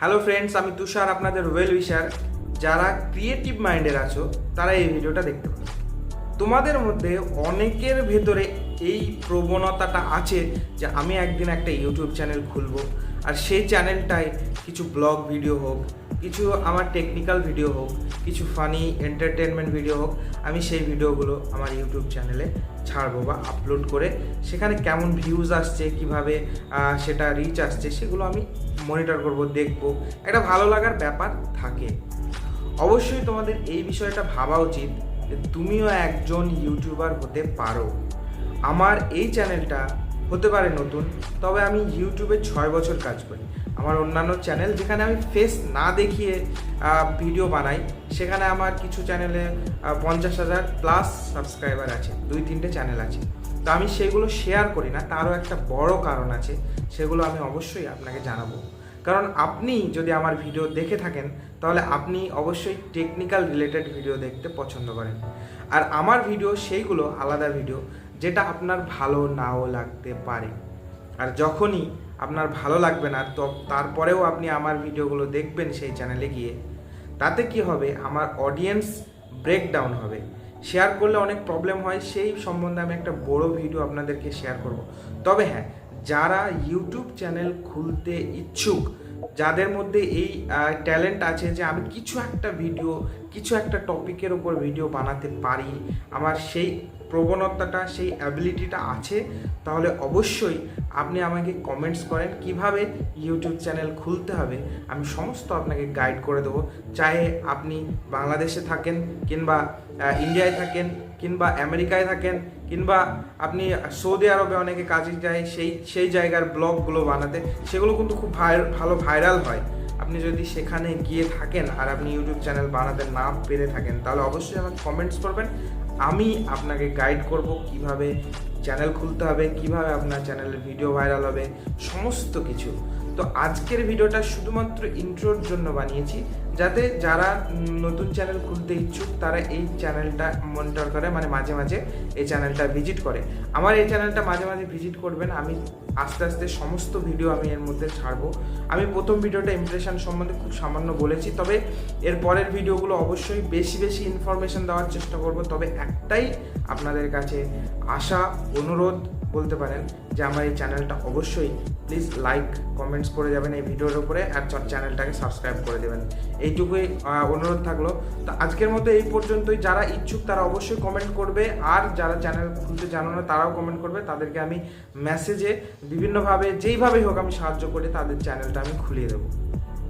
Hello friends, আমি তুষার, আপনাদের well উইশার। যারা ক্রিয়েটিভ মাইন্ডের আছো তারা এই ভিডিওটা দেখতে পারো। তোমাদের মধ্যে অনেকের ভেতরে এই প্রবণতাটা আছে যে আমি একদিন একটা ইউটিউব চ্যানেল খুলবো, আর সেই চ্যানেলটায় কিছু ব্লগ ভিডিও হোক, কিছু আমার টেকনিক্যাল ভিডিও হোক, কিছু ফানি এন্টারটেনমেন্ট ভিডিও হোক, আমি সেই ভিডিওগুলো আমার ইউটিউব চ্যানেলে ছাড়বো বা আপলোড করে সেখানে কেমন ভিউজ আসছে, কিভাবে সেটা রিচ আসছে, সেগুলো আমি মনিটর করব, দেখব। একটা ভালো লাগার ব্যাপার থাকে। অবশ্যই তোমাদের এই বিষয়টা ভাবা উচিত যে তুমিও একজন ইউটিউবার হতে পারো। আমার এই চ্যানেলটা হতে পারে নতুন, তবে আমি ইউটিউবে 6 বছর কাজ করি। আমার অন্যান্য চ্যানেল যেখানে আমি ফেস না দেখিয়ে ভিডিও বানাই, সেখানে আমার কিছু চ্যানেলে 50,000 প্লাস সাবস্ক্রাইবার আছে, 2-3টে চ্যানেল আছে। তো আমি সেগুলো শেয়ার করি না, তারও একটা বড় কারণ আছে, সেগুলো আমি অবশ্যই আপনাকে জানাবো। কারণ আপনি যদি আমার ভিডিও দেখে থাকেন তাহলে আপনি অবশ্যই টেকনিক্যাল রিলেটেড ভিডিও দেখতে পছন্দ করেন, আর আমার ভিডিও সেইগুলো আলাদা ভিডিও যেটা আপনার ভালো নাও লাগতে পারে। আর যখনই আপনার ভালো লাগবে না, তো তারপরেও আপনি আমার ভিডিওগুলো দেখবেন সেই চ্যানেলে গিয়ে, তাতে কি হবে, আমার অডিয়েন্স ব্রেকডাউন হবে। শেয়ার করলে অনেক প্রবলেম হয়, সেই সম্বন্ধে আমি একটা বড় ভিডিও আপনাদেরকে শেয়ার করব। তবে হ্যাঁ, যারা ইউটিউব চ্যানেল খুলতে ইচ্ছুক, যাদের মধ্যে এই ট্যালেন্ট আছে যে আমি কিছু একটা ভিডিও, কিছু একটা টপিকের ওপর ভিডিও বানাতে পারি, আমার সেই প্রবণতাটা, সেই অ্যাবিলিটিটা আছে, তাহলে অবশ্যই আপনি আমাকে কমেন্টস করেন কিভাবে ইউটিউব চ্যানেল খুলতে হবে। আমি সমস্ত আপনাকে গাইড করে দেবো। চাহে আপনি বাংলাদেশে থাকেন, কিংবা ইন্ডিয়ায় থাকেন, কিংবা আমেরিকায় থাকেন, কিংবা আপনি সৌদি আরবে অনেকে কাজে যায়, সেই জায়গার ব্লগগুলো বানাতে, সেগুলো কিন্তু খুব ভালো ভাইরাল হয়। আপনি যদি সেখানে গিয়ে থাকেন আর আপনি ইউটিউব চ্যানেল বানাতে না পেরে থাকেন, তাহলে অবশ্যই আমাকে কমেন্টস করবেন। আমি আপনাকে গাইড করব কিভাবে চ্যানেল খুলতে হবে, কিভাবে আপনার চ্যানেলের ভিডিও ভাইরাল হবে, সমস্ত কিছু। তো আজকের ভিডিওটা শুধুমাত্র ইন্ট্রোর জন্য বানিয়েছি, যাতে যারা নতুন চ্যানেল খুলতে ইচ্ছুক তারা এই চ্যানেলটা মনিটর করে, মানে মাঝে মাঝে এই চ্যানেলটা ভিজিট করে। আমার এই চ্যানেলটা মাঝে মাঝে ভিজিট করবেন, আমি আস্তে আস্তে সমস্ত ভিডিও আমি এর মধ্যে ছাড়বো। আমি প্রথম ভিডিওটা ইমপ্রেশন সম্বন্ধে খুব সামান্য বলেছি, তবে এর পরের ভিডিওগুলো অবশ্যই বেশি বেশি ইনফরমেশন দেওয়ার চেষ্টা করব। তবে একটাই আপনাদের কাছে আশা, অনুরোধ বলতে পারেন, যে আমার এই চ্যানেলটা অবশ্যই প্লিজ লাইক কমেন্টস করে যাবেন এই ভিডিওর উপরে, আর চ্যানেলটাকে সাবস্ক্রাইব করে দেবেন। এইটুকুই অনুরোধ থাকলো। তো আজকের মতো এই পর্যন্তই। যারা ইচ্ছুক তারা অবশ্যই কমেন্ট করবে, আর যারা চ্যানেল খুলতে জানো না তারাও কমেন্ট করবে। তাদেরকে আমি মেসেজে বিভিন্নভাবে, যেইভাবেই হোক আমি সাহায্য করে তাদের চ্যানেলটা আমি খুলিয়ে দেবো।